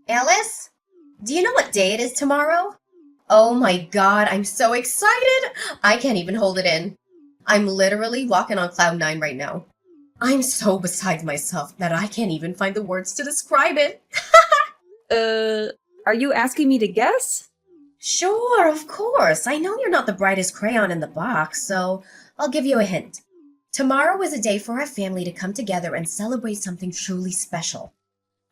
Alice, do you know what day it is tomorrow? Oh my god, I'm so excited! I can't even hold it in. I'm literally walking on cloud nine right now. I'm so beside myself that I can't even find the words to describe it. Uh, are you asking me to guess? Sure, of course. I know you're not the brightest crayon in the box, so I'll give you a hint. Tomorrow is a day for our family to come together and celebrate something truly special.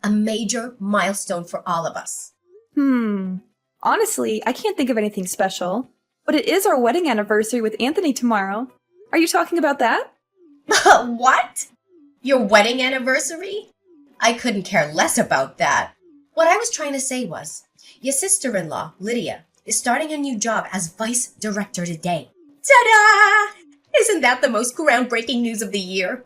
A major milestone for all of us. Hmm. Honestly, I can't think of anything special. But it is our wedding anniversary with Anthony tomorrow. Are you talking about that? What? Your wedding anniversary? I couldn't care less about that. What I was trying to say was, your sister-in-law, Lydia, is starting a new job as vice director today. Ta-da! Isn't that the most groundbreaking news of the year?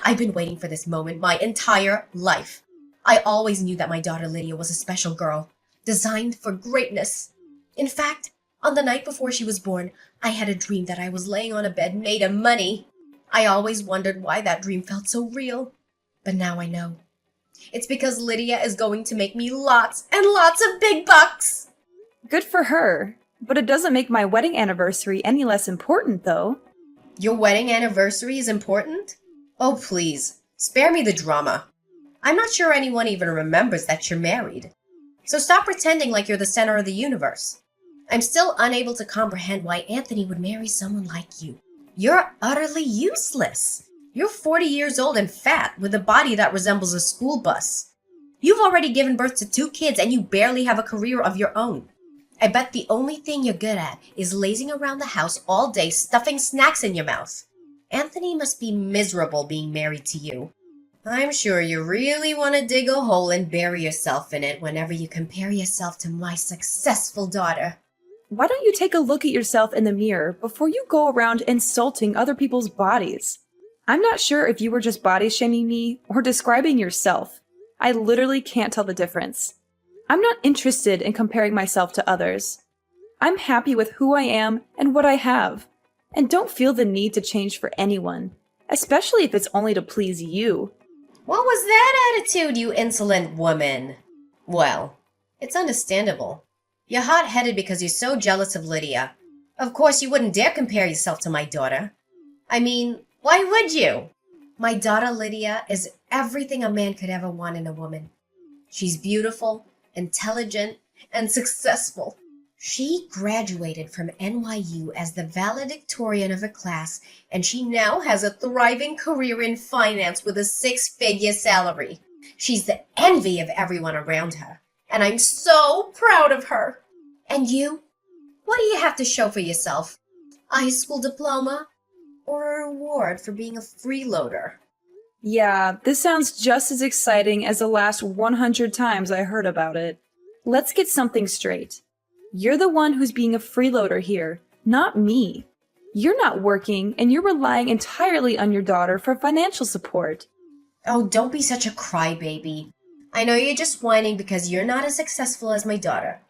I've been waiting for this moment my entire life. I always knew that my daughter Lydia was a special girl, designed for greatness. In fact, on the night before she was born, I had a dream that I was laying on a bed made of money. I always wondered why that dream felt so real. But now I know. It's because Lydia is going to make me lots and lots of big bucks. Good for her. But it doesn't make my wedding anniversary any less important, though. Your wedding anniversary is important? Oh, please, spare me the drama. I'm not sure anyone even remembers that you're married. So stop pretending like you're the center of the universe. I'm still unable to comprehend why Anthony would marry someone like you. You're utterly useless. You're 40 years old and fat with a body that resembles a school bus. You've already given birth to 2 kids and you barely have a career of your own. I bet the only thing you're good at is lazing around the house all day stuffing snacks in your mouth. Anthony must be miserable being married to you. I'm sure you really want to dig a hole and bury yourself in it whenever you compare yourself to my successful daughter. Why don't you take a look at yourself in the mirror before you go around insulting other people's bodies? I'm not sure if you were just body shaming me or describing yourself. I literally can't tell the difference. I'm not interested in comparing myself to others. I'm happy with who I am and what I have, and don't feel the need to change for anyone, especially if it's only to please you. What was that attitude, you insolent woman? Well, it's understandable. You're hot-headed because you're so jealous of Lydia. Of course, you wouldn't dare compare yourself to my daughter. I mean, why would you? My daughter Lydia is everything a man could ever want in a woman. She's beautiful, intelligent, and successful. She graduated from NYU as the valedictorian of her class, and she now has a thriving career in finance with a 6-figure salary. She's the envy of everyone around her, and I'm so proud of her. And you? What do you have to show for yourself? A high school diploma? Or a reward for being a freeloader? Yeah, this sounds just as exciting as the last 100 times I heard about it. Let's get something straight. You're the one who's being a freeloader here, not me. You're not working, and you're relying entirely on your daughter for financial support. Oh, don't be such a crybaby. I know you're just whining because you're not as successful as my daughter.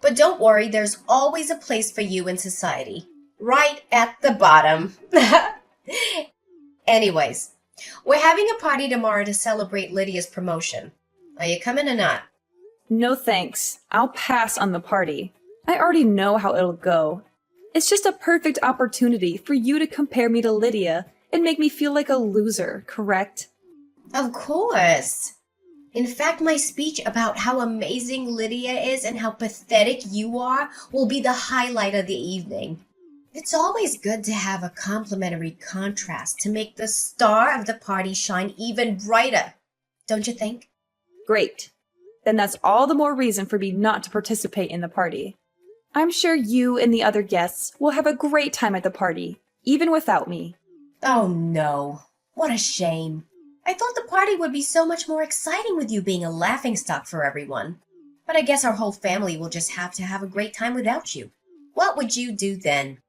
But don't worry, there's always a place for you in society. Right at the bottom. Anyways, we're having a party tomorrow to celebrate Lydia's promotion. Are you coming or not? No thanks. I'll pass on the party. I already know how it'll go. It's just a perfect opportunity for you to compare me to Lydia and make me feel like a loser, correct? Of course. In fact, my speech about how amazing Lydia is and how pathetic you are will be the highlight of the evening. It's always good to have a complimentary contrast to make the star of the party shine even brighter, don't you think? Great. Then that's all the more reason for me not to participate in the party. I'm sure you and the other guests will have a great time at the party, even without me. Oh no, what a shame. I thought the party would be so much more exciting with you being a laughingstock for everyone. But I guess our whole family will just have to have a great time without you. What would you do then?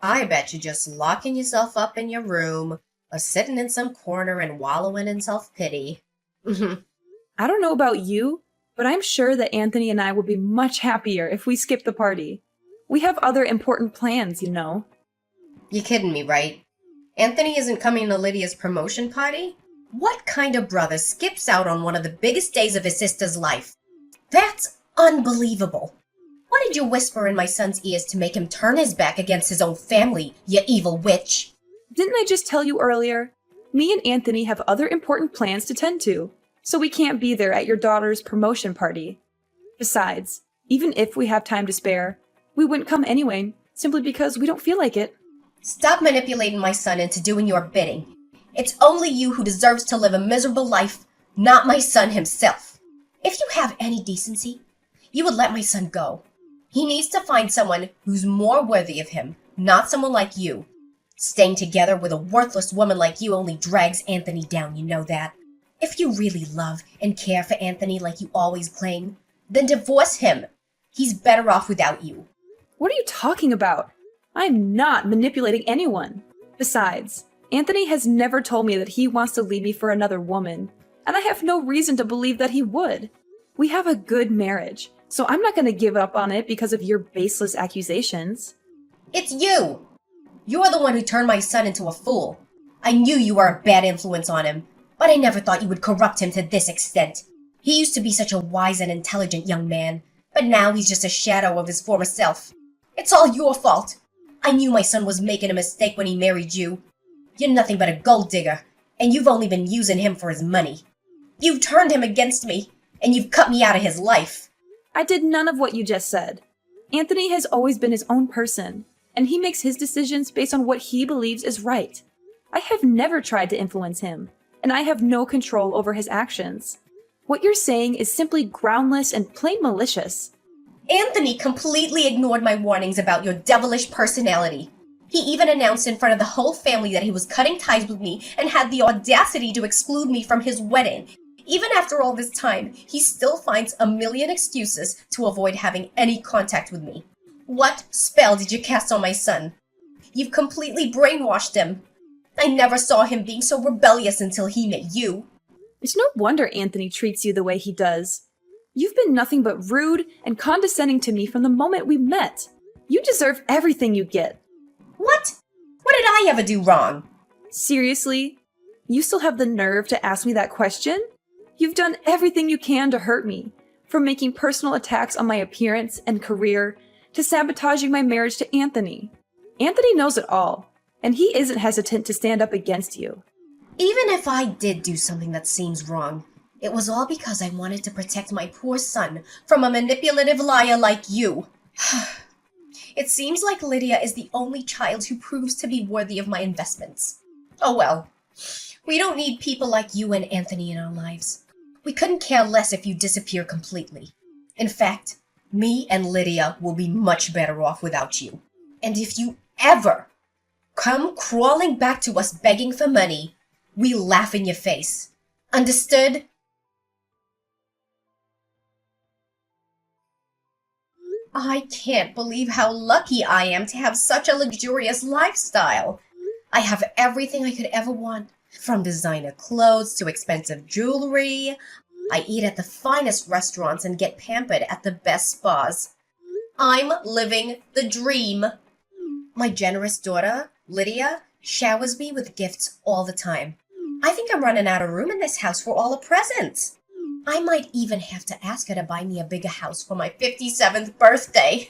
I bet you're just locking yourself up in your room, or sitting in some corner and wallowing in self-pity. I don't know about you, but I'm sure that Anthony and I would be much happier if we skipped the party. We have other important plans, you know. You kidding me, right? Anthony isn't coming to Lydia's promotion party? What kind of brother skips out on one of the biggest days of his sister's life? That's unbelievable. What did you whisper in my son's ears to make him turn his back against his own family, you evil witch? Didn't I just tell you earlier? Me and Anthony have other important plans to tend to, so we can't be there at your daughter's promotion party. Besides, even if we have time to spare, we wouldn't come anyway, simply because we don't feel like it. Stop manipulating my son into doing your bidding. It's only you who deserves to live a miserable life, not my son himself. If you have any decency, you would let my son go. He needs to find someone who's more worthy of him, not someone like you. Staying together with a worthless woman like you only drags Anthony down, you know that. If you really love and care for Anthony like you always claim, then divorce him. He's better off without you. What are you talking about? I'm not manipulating anyone. Besides, Anthony has never told me that he wants to leave me for another woman, and I have no reason to believe that he would. We have a good marriage, so I'm not going to give up on it because of your baseless accusations. It's you! You're the one who turned my son into a fool. I knew you were a bad influence on him, but I never thought you would corrupt him to this extent. He used to be such a wise and intelligent young man, but now he's just a shadow of his former self. It's all your fault. I knew my son was making a mistake when he married you. You're nothing but a gold digger, and you've only been using him for his money. You've turned him against me, and you've cut me out of his life. I did none of what you just said. Anthony has always been his own person, and he makes his decisions based on what he believes is right. I have never tried to influence him, and I have no control over his actions. What you're saying is simply groundless and plain malicious. Anthony completely ignored my warnings about your devilish personality. He even announced in front of the whole family that he was cutting ties with me and had the audacity to exclude me from his wedding. Even after all this time, he still finds a million excuses to avoid having any contact with me. What spell did you cast on my son? You've completely brainwashed him. I never saw him being so rebellious until he met you. It's no wonder Anthony treats you the way he does. You've been nothing but rude and condescending to me from the moment we met. You deserve everything you get. What? What did I ever do wrong? Seriously? You still have the nerve to ask me that question? You've done everything you can to hurt me, from making personal attacks on my appearance and career to sabotaging my marriage to Anthony. Anthony knows it all, and he isn't hesitant to stand up against you. Even if I did do something that seems wrong, it was all because I wanted to protect my poor son from a manipulative liar like you. It seems like Lydia is the only child who proves to be worthy of my investments. Oh well, we don't need people like you and Anthony in our lives. We couldn't care less if you disappear completely. In fact, me and Lydia will be much better off without you. And if you ever come crawling back to us begging for money, we laugh in your face. Understood? I can't believe how lucky I am to have such a luxurious lifestyle. I have everything I could ever want, from designer clothes to expensive jewelry. I eat at the finest restaurants and get pampered at the best spas. I'm living the dream. My generous daughter, Lydia, showers me with gifts all the time. I think I'm running out of room in this house for all the presents. I might even have to ask her to buy me a bigger house for my 57th birthday.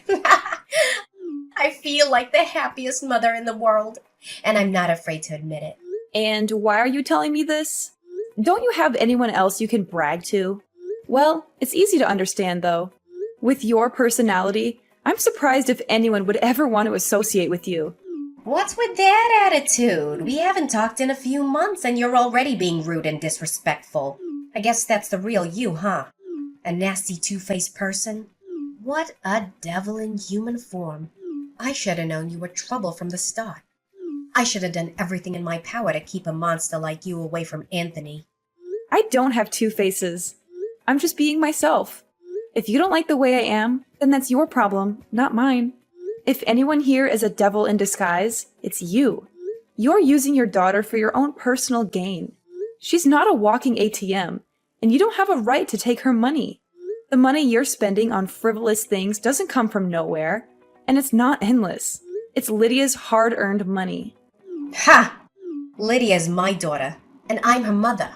I feel like the happiest mother in the world, and I'm not afraid to admit it. And why are you telling me this? Don't you have anyone else you can brag to? Well, it's easy to understand, though. With your personality, I'm surprised if anyone would ever want to associate with you. What's with that attitude? We haven't talked in a few months, and you're already being rude and disrespectful. I guess that's the real you, huh? A nasty two-faced person? What a devil in human form. I should have known you were trouble from the start. I should have done everything in my power to keep a monster like you away from Anthony. I don't have two faces. I'm just being myself. If you don't like the way I am, then that's your problem, not mine. If anyone here is a devil in disguise, it's you. You're using your daughter for your own personal gain. She's not a walking ATM, and you don't have a right to take her money. The money you're spending on frivolous things doesn't come from nowhere, and it's not endless. It's Lydia's hard-earned money. Ha! Lydia's my daughter, And I'm her mother.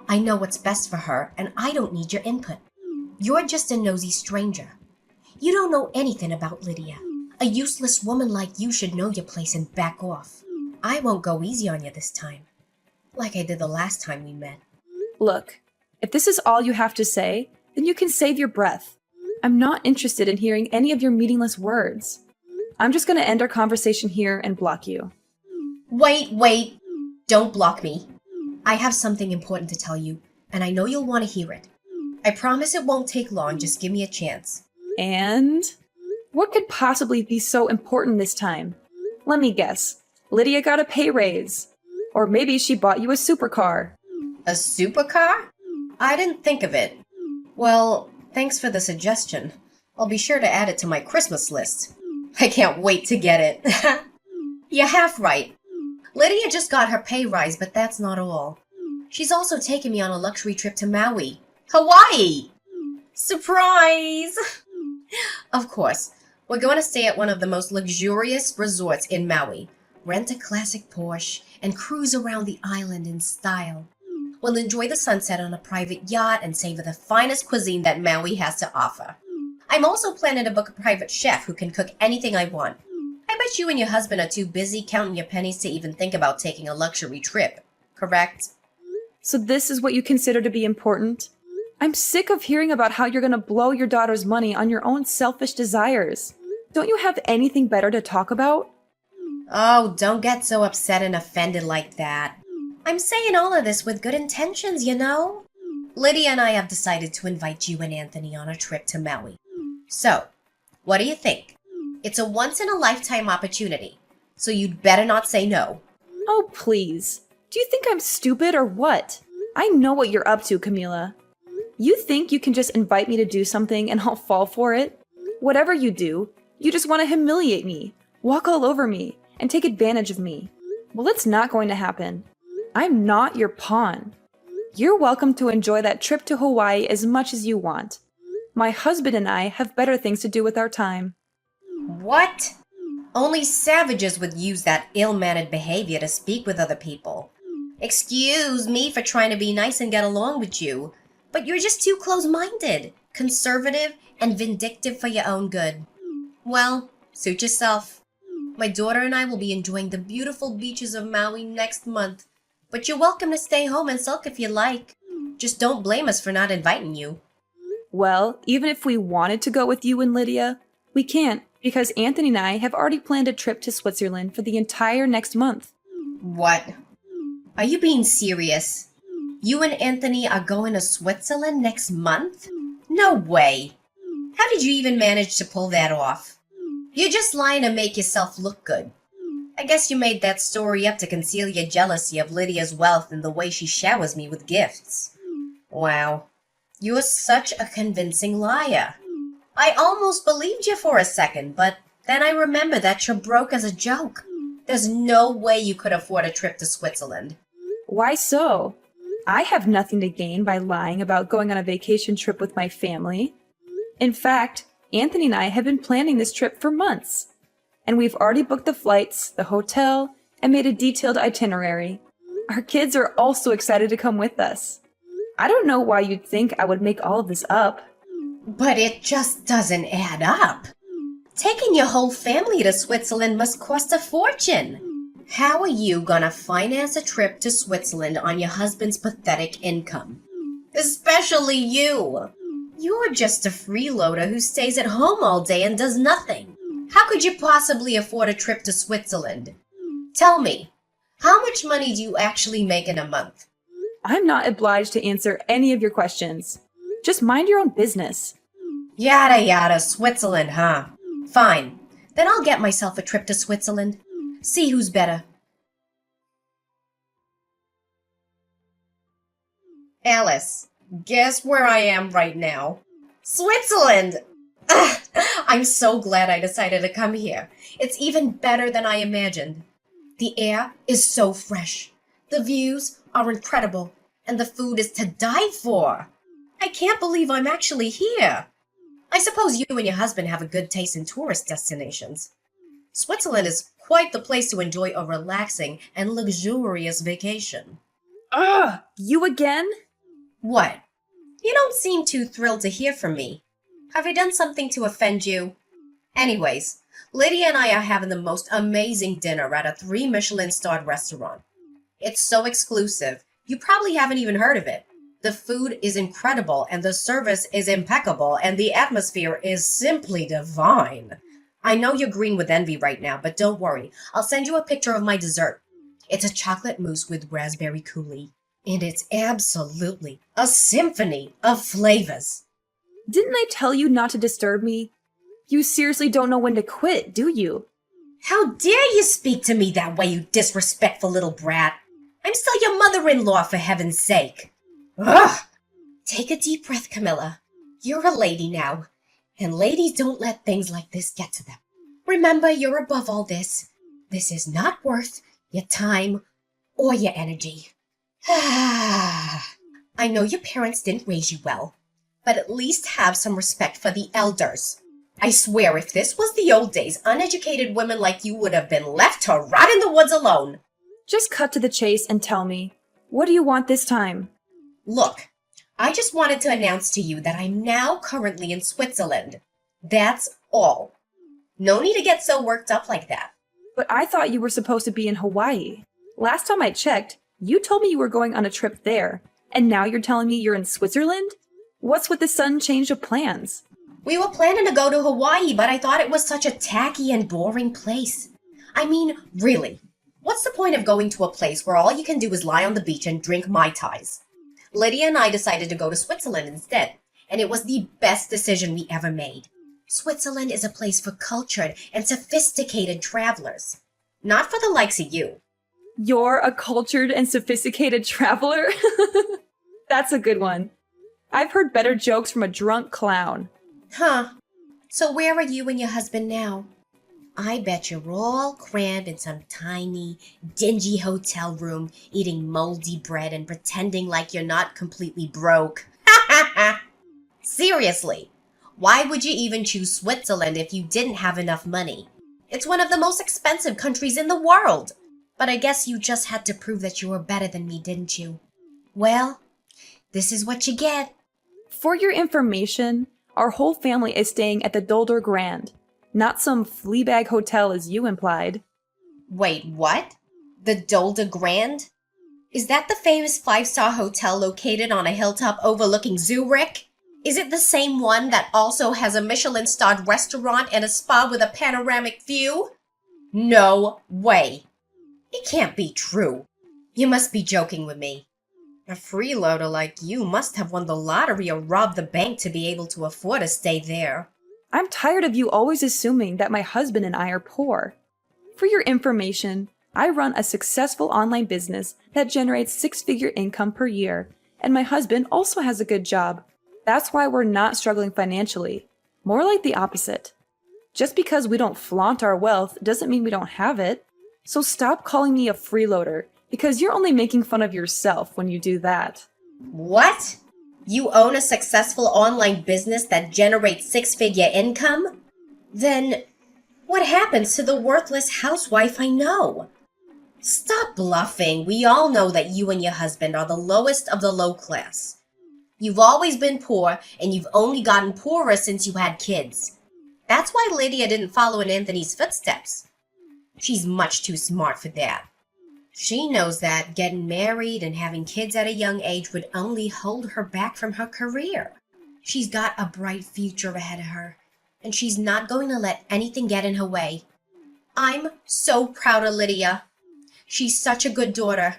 I know what's best for her, and I don't need your input. You're just a nosy stranger. You don't know anything about Lydia. A useless woman like you should know your place and back off. I won't go easy on you this time, like I did the last time we met. Look, if this is all you have to say, then you can save your breath. I'm not interested in hearing any of your meaningless words. I'm just going to end our conversation here and block you. Wait. Don't block me. I have something important to tell you, and I know you'll want to hear it. I promise it won't take long, just give me a chance. And? What could possibly be so important this time? Let me guess. Lydia got a pay raise. Or maybe she bought you a supercar. A supercar? I didn't think of it. Well, thanks for the suggestion. I'll be sure to add it to my Christmas list. I can't wait to get it. You're half right. Lydia just got her pay rise, but that's not all. She's also taken me on a luxury trip to Maui. Hawaii! Surprise! Of course, we're going to stay at one of the most luxurious resorts in Maui, rent a classic Porsche, and cruise around the island in style. We'll enjoy the sunset on a private yacht and savor the finest cuisine that Maui has to offer. I'm also planning to book a private chef who can cook anything I want. I bet you and your husband are too busy counting your pennies to even think about taking a luxury trip, correct? So this is what you consider to be important? I'm sick of hearing about how you're going to blow your daughter's money on your own selfish desires. Don't you have anything better to talk about? Oh, don't get so upset and offended like that. I'm saying all of this with good intentions, you know? Lydia and I have decided to invite you and Anthony on a trip to Maui. So, what do you think? It's a once-in-a-lifetime opportunity, so you'd better not say no. Oh, please. Do you think I'm stupid or what? I know what you're up to, Camila. You think you can just invite me to do something and I'll fall for it? Whatever you do, you just want to humiliate me, walk all over me, and take advantage of me. Well, it's not going to happen. I'm not your pawn. You're welcome to enjoy that trip to Hawaii as much as you want. My husband and I have better things to do with our time. What? Only savages would use that ill-mannered behavior to speak with other people. Excuse me for trying to be nice and get along with you, but you're just too close-minded, conservative, and vindictive for your own good. Well, suit yourself. My daughter and I will be enjoying the beautiful beaches of Maui next month, but you're welcome to stay home and sulk if you like. Just don't blame us for not inviting you. Well, even if we wanted to go with you and Lydia, we can't because Anthony and I have already planned a trip to Switzerland for the entire next month. What? Are you being serious? You and Anthony are going to Switzerland next month? No way. How did you even manage to pull that off? You're just lying to make yourself look good. I guess you made that story up to conceal your jealousy of Lydia's wealth and the way she showers me with gifts. Wow. You're such a convincing liar. I almost believed you for a second, but then I remembered that you're broke as a joke. There's no way you could afford a trip to Switzerland. Why so? I have nothing to gain by lying about going on a vacation trip with my family. In fact, Anthony and I have been planning this trip for months. And we've already booked the flights, the hotel, and made a detailed itinerary. Our kids are also excited to come with us. I don't know why you'd think I would make all of this up. But it just doesn't add up. Taking your whole family to Switzerland must cost a fortune. How are you gonna finance a trip to Switzerland on your husband's pathetic income? Especially you. You're just a freeloader who stays at home all day and does nothing. How could you possibly afford a trip to Switzerland? Tell me, how much money do you actually make in a month? I'm not obliged to answer any of your questions. Just mind your own business. Yada yada, Switzerland, huh? Fine. Then I'll get myself a trip to Switzerland. See who's better. Alice, guess where I am right now? Switzerland! Ugh, I'm so glad I decided to come here. It's even better than I imagined. The air is so fresh. The views are incredible. And the food is to die for. I can't believe I'm actually here. I suppose you and your husband have a good taste in tourist destinations. Switzerland is quite the place to enjoy a relaxing and luxurious vacation. Ugh! You again? What? You don't seem too thrilled to hear from me. Have I done something to offend you? Anyways, Lydia and I are having the most amazing dinner at a 3 Michelin-starred restaurant. It's so exclusive, you probably haven't even heard of it. The food is incredible, and the service is impeccable, and the atmosphere is simply divine. I know you're green with envy right now, but don't worry. I'll send you a picture of my dessert. It's a chocolate mousse with raspberry coulis, and it's absolutely a symphony of flavors. Didn't I tell you not to disturb me? You seriously don't know when to quit, do you? How dare you speak to me that way, you disrespectful little brat? I'm still your mother-in-law, for heaven's sake. Ugh! Take a deep breath, Camilla. You're a lady now, and ladies don't let things like this get to them. Remember, you're above all this. This is not worth your time or your energy. I know your parents didn't raise you well, but at least have some respect for the elders. I swear, if this was the old days, uneducated women like you would have been left to rot in the woods alone. Just cut to the chase and tell me, what do you want this time? Look, I just wanted to announce to you that I'm now currently in Switzerland. That's all. No need to get so worked up like that. But I thought you were supposed to be in Hawaii. Last time I checked, you told me you were going on a trip there, and now you're telling me you're in Switzerland? What's with the sudden change of plans? We were planning to go to Hawaii, but I thought it was such a tacky and boring place. I mean, really, what's the point of going to a place where all you can do is lie on the beach and drink Mai Tais? Lydia and I decided to go to Switzerland instead, and it was the best decision we ever made. Switzerland is a place for cultured and sophisticated travelers, not for the likes of you. You're a cultured and sophisticated traveler? That's a good one. I've heard better jokes from a drunk clown. Huh. So where are you and your husband now? I bet you're all crammed in some tiny, dingy hotel room, eating moldy bread and pretending like you're not completely broke. Seriously, why would you even choose Switzerland if you didn't have enough money? It's one of the most expensive countries in the world. But I guess you just had to prove that you were better than me, didn't you? Well, this is what you get. For your information, our whole family is staying at the Dolder Grand, not some Fleabag hotel as you implied. Wait, what? The Dolder Grand? Is that the famous 5-star hotel located on a hilltop overlooking Zurich? Is it the same one that also has a Michelin-starred restaurant and a spa with a panoramic view? No way. It can't be true. You must be joking with me. A freeloader like you must have won the lottery or robbed the bank to be able to afford to stay there. I'm tired of you always assuming that my husband and I are poor. For your information, I run a successful online business that generates 6-figure income per year, and my husband also has a good job. That's why we're not struggling financially. More like the opposite. Just because we don't flaunt our wealth doesn't mean we don't have it. So stop calling me a freeloader, because you're only making fun of yourself when you do that. What? You own a successful online business that generates 6-figure income? Then what happens to the worthless housewife I know? Stop bluffing. We all know that you and your husband are the lowest of the low class. You've always been poor, and you've only gotten poorer since you had kids. That's why Lydia didn't follow in Anthony's footsteps. She's much too smart for that. She knows that getting married and having kids at a young age would only hold her back from her career. She's got a bright future ahead of her, and she's not going to let anything get in her way. I'm so proud of Lydia. She's such a good daughter.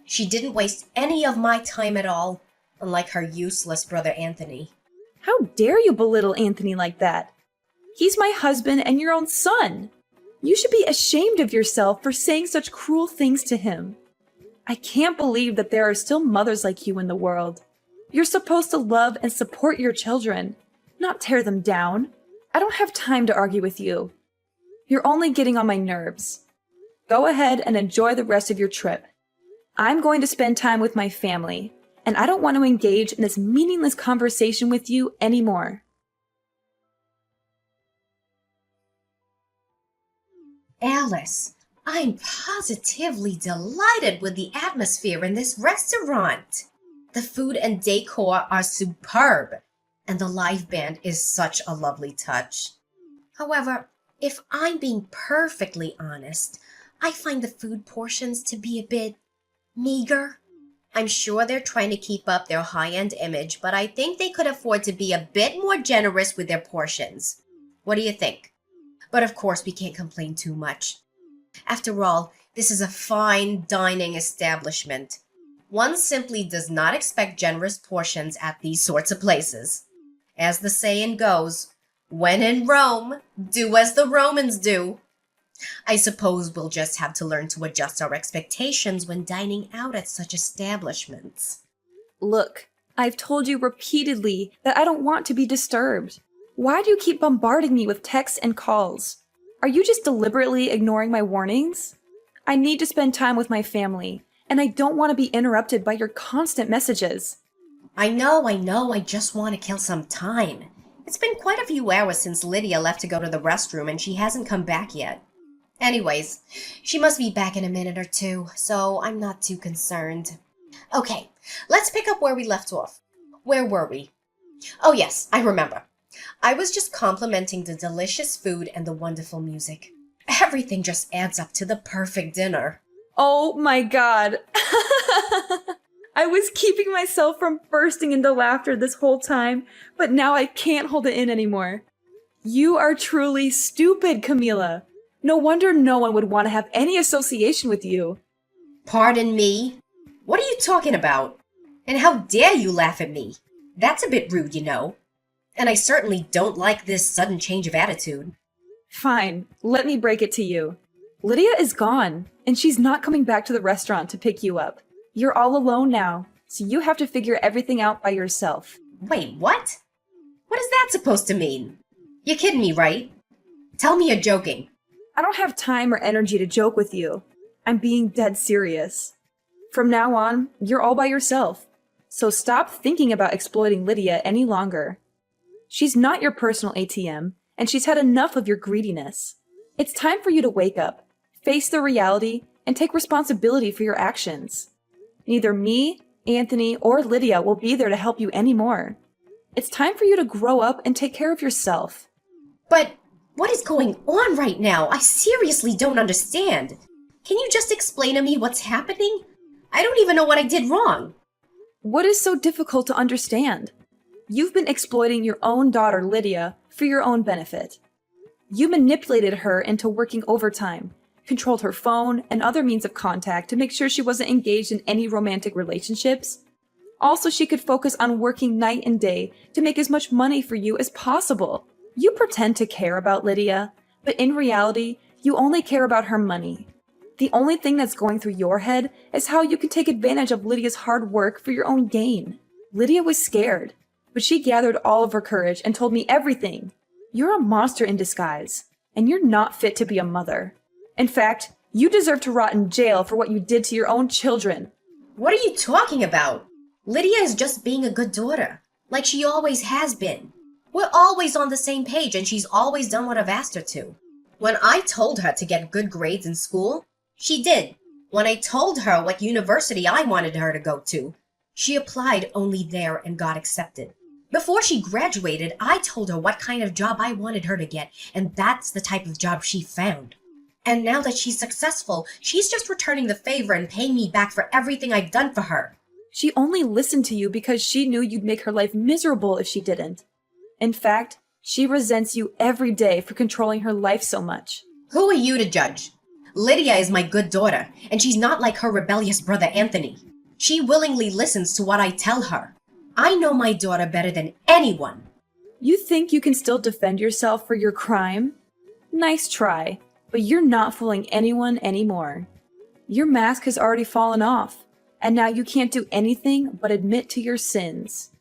She didn't waste any of my time at all, unlike her useless brother Anthony. How dare you belittle Anthony like that? He's my husband and your own son. You should be ashamed of yourself for saying such cruel things to him. I can't believe that there are still mothers like you in the world. You're supposed to love and support your children, not tear them down. I don't have time to argue with you. You're only getting on my nerves. Go ahead and enjoy the rest of your trip. I'm going to spend time with my family, and I don't want to engage in this meaningless conversation with you anymore. Alice, I'm positively delighted with the atmosphere in this restaurant. The food and decor are superb, and the live band is such a lovely touch. However, if I'm being perfectly honest, I find the food portions to be a bit meager. I'm sure they're trying to keep up their high-end image, but I think they could afford to be a bit more generous with their portions. What do you think? But of course, we can't complain too much. After all, this is a fine dining establishment. One simply does not expect generous portions at these sorts of places. As the saying goes, when in Rome, do as the Romans do. I suppose we'll just have to learn to adjust our expectations when dining out at such establishments. Look, I've told you repeatedly that I don't want to be disturbed. Why do you keep bombarding me with texts and calls? Are you just deliberately ignoring my warnings? I need to spend time with my family, and I don't want to be interrupted by your constant messages. I know, I just want to kill some time. It's been quite a few hours since Lydia left to go to the restroom and she hasn't come back yet. Anyways, she must be back in a minute or two, so I'm not too concerned. Okay, let's pick up where we left off. Where were we? Oh yes, I remember. I was just complimenting the delicious food and the wonderful music. Everything just adds up to the perfect dinner. Oh my god. I was keeping myself from bursting into laughter this whole time, but now I can't hold it in anymore. You are truly stupid, Camila. No wonder no one would want to have any association with you. Pardon me? What are you talking about? And how dare you laugh at me? That's a bit rude, you know. And I certainly don't like this sudden change of attitude. Fine, let me break it to you. Lydia is gone, and she's not coming back to the restaurant to pick you up. You're all alone now, so you have to figure everything out by yourself. Wait, what? What is that supposed to mean? You're kidding me, right? Tell me you're joking. I don't have time or energy to joke with you. I'm being dead serious. From now on, you're all by yourself. So stop thinking about exploiting Lydia any longer. She's not your personal ATM, and she's had enough of your greediness. It's time for you to wake up, face the reality, and take responsibility for your actions. Neither me, Anthony, or Lydia will be there to help you anymore. It's time for you to grow up and take care of yourself. But what is going on right now? I seriously don't understand. Can you just explain to me what's happening? I don't even know what I did wrong. What is so difficult to understand? You've been exploiting your own daughter, Lydia, for your own benefit. You manipulated her into working overtime, controlled her phone and other means of contact to make sure she wasn't engaged in any romantic relationships. Also, she could focus on working night and day to make as much money for you as possible. You pretend to care about Lydia, but in reality, you only care about her money. The only thing that's going through your head is how you can take advantage of Lydia's hard work for your own gain. Lydia was scared, but she gathered all of her courage and told me everything. You're a monster in disguise, and you're not fit to be a mother. In fact, you deserve to rot in jail for what you did to your own children. What are you talking about? Lydia is just being a good daughter, like she always has been. We're always on the same page, and she's always done what I've asked her to. When I told her to get good grades in school, she did. When I told her what university I wanted her to go to, she applied only there and got accepted. Before she graduated, I told her what kind of job I wanted her to get, and that's the type of job she found. And now that she's successful, she's just returning the favor and paying me back for everything I've done for her. She only listened to you because she knew you'd make her life miserable if she didn't. In fact, she resents you every day for controlling her life so much. Who are you to judge? Lydia is my good daughter, and she's not like her rebellious brother Anthony. She willingly listens to what I tell her. I know my daughter better than anyone. You think you can still defend yourself for your crime? Nice try, but you're not fooling anyone anymore. Your mask has already fallen off, and now you can't do anything but admit to your sins.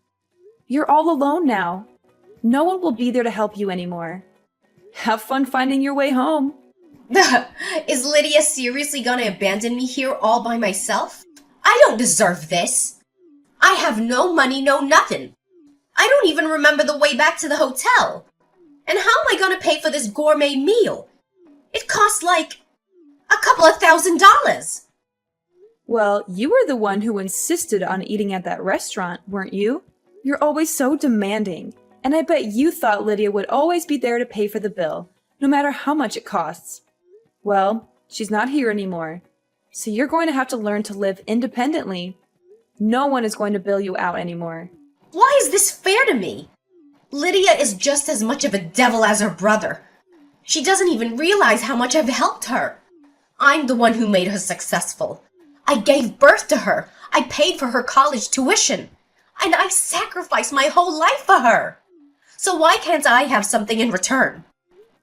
You're all alone now. No one will be there to help you anymore. Have fun finding your way home. Is Lydia seriously gonna abandon me here all by myself? I don't deserve this. I have no money, no nothing. I don't even remember the way back to the hotel. And how am I gonna pay for this gourmet meal? It costs like A couple of $1,000. Well, you were the one who insisted on eating at that restaurant, weren't you? You're always so demanding, and I bet you thought Lydia would always be there to pay for the bill, no matter how much it costs. Well, she's not here anymore, so you're going to have to learn to live independently. No one is going to bill you out anymore. Why is this fair to me? Lydia is just as much of a devil as her brother. She doesn't even realize how much I've helped her. I'm the one who made her successful. I gave birth to her. I paid for her college tuition. And I sacrificed my whole life for her. So why can't I have something in return?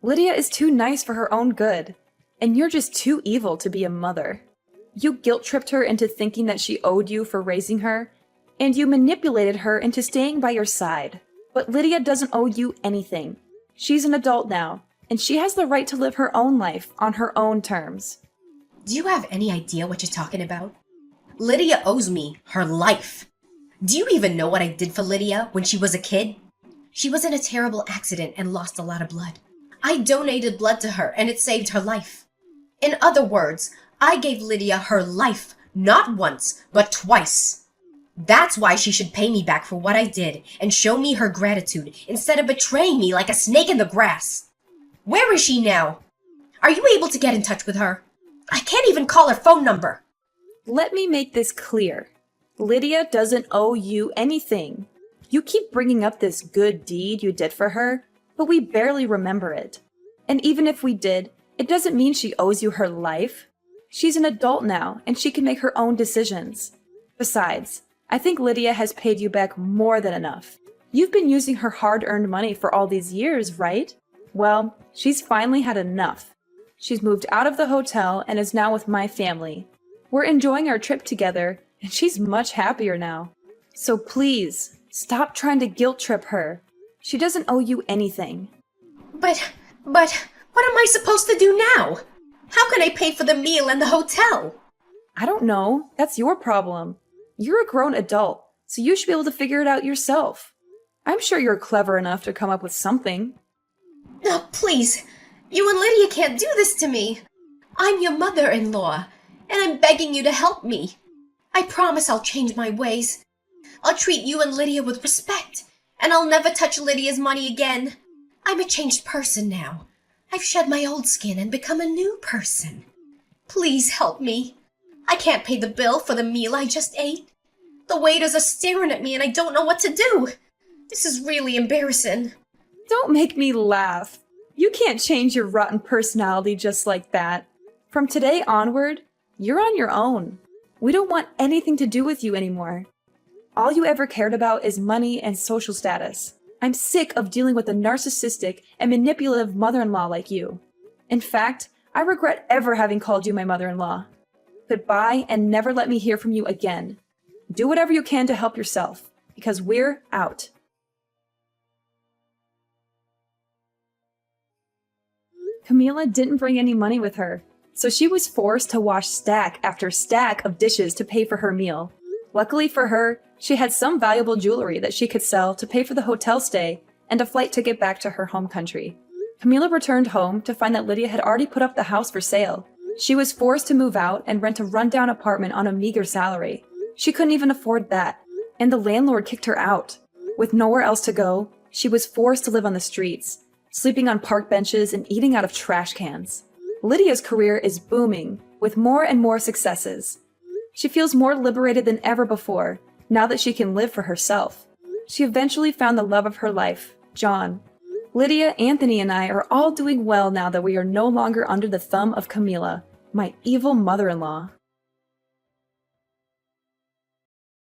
Lydia is too nice for her own good, and you're just too evil to be a mother. You guilt-tripped her into thinking that she owed you for raising her, and you manipulated her into staying by your side. But Lydia doesn't owe you anything. She's an adult now, and she has the right to live her own life on her own terms. Do you have any idea what you're talking about? Lydia owes me her life. Do you even know what I did for Lydia when she was a kid? She was in a terrible accident and lost a lot of blood. I donated blood to her and it saved her life. In other words, I gave Lydia her life, not once, but twice. That's why she should pay me back for what I did and show me her gratitude instead of betraying me like a snake in the grass. Where is she now? Are you able to get in touch with her? I can't even call her phone number. Let me make this clear. Lydia doesn't owe you anything. You keep bringing up this good deed you did for her, but we barely remember it. And even if we did, it doesn't mean she owes you her life. She's an adult now, and she can make her own decisions. Besides, I think Lydia has paid you back more than enough. You've been using her hard-earned money for all these years, right? Well, she's finally had enough. She's moved out of the hotel and is now with my family. We're enjoying our trip together, and she's much happier now. So please, stop trying to guilt-trip her. She doesn't owe you anything. But, what am I supposed to do now? How can I pay for the meal and the hotel? I don't know. That's your problem. You're a grown adult, so you should be able to figure it out yourself. I'm sure you're clever enough to come up with something. Oh, please. You and Lydia can't do this to me. I'm your mother-in-law, and I'm begging you to help me. I promise I'll change my ways. I'll treat you and Lydia with respect, and I'll never touch Lydia's money again. I'm a changed person now. I've shed my old skin and become a new person. Please help me. I can't pay the bill for the meal I just ate. The waiters are staring at me and I don't know what to do. This is really embarrassing. Don't make me laugh. You can't change your rotten personality just like that. From today onward, you're on your own. We don't want anything to do with you anymore. All you ever cared about is money and social status. I'm sick of dealing with a narcissistic and manipulative mother-in-law like you. In fact, I regret ever having called you my mother-in-law. Goodbye, and never let me hear from you again. Do whatever you can to help yourself, because we're out. Camila didn't bring any money with her, so she was forced to wash stack after stack of dishes to pay for her meal. Luckily for her, she had some valuable jewelry that she could sell to pay for the hotel stay and a flight ticket back to her home country. Camila returned home to find that Lydia had already put up the house for sale. She was forced to move out and rent a rundown apartment on a meager salary. She couldn't even afford that, and the landlord kicked her out. With nowhere else to go, she was forced to live on the streets, sleeping on park benches and eating out of trash cans. Lydia's career is booming, with more and more successes. She feels more liberated than ever before, now that she can live for herself. She eventually found the love of her life, John. Lydia, Anthony, and I are all doing well now that we are no longer under the thumb of Camila, my evil mother-in-law.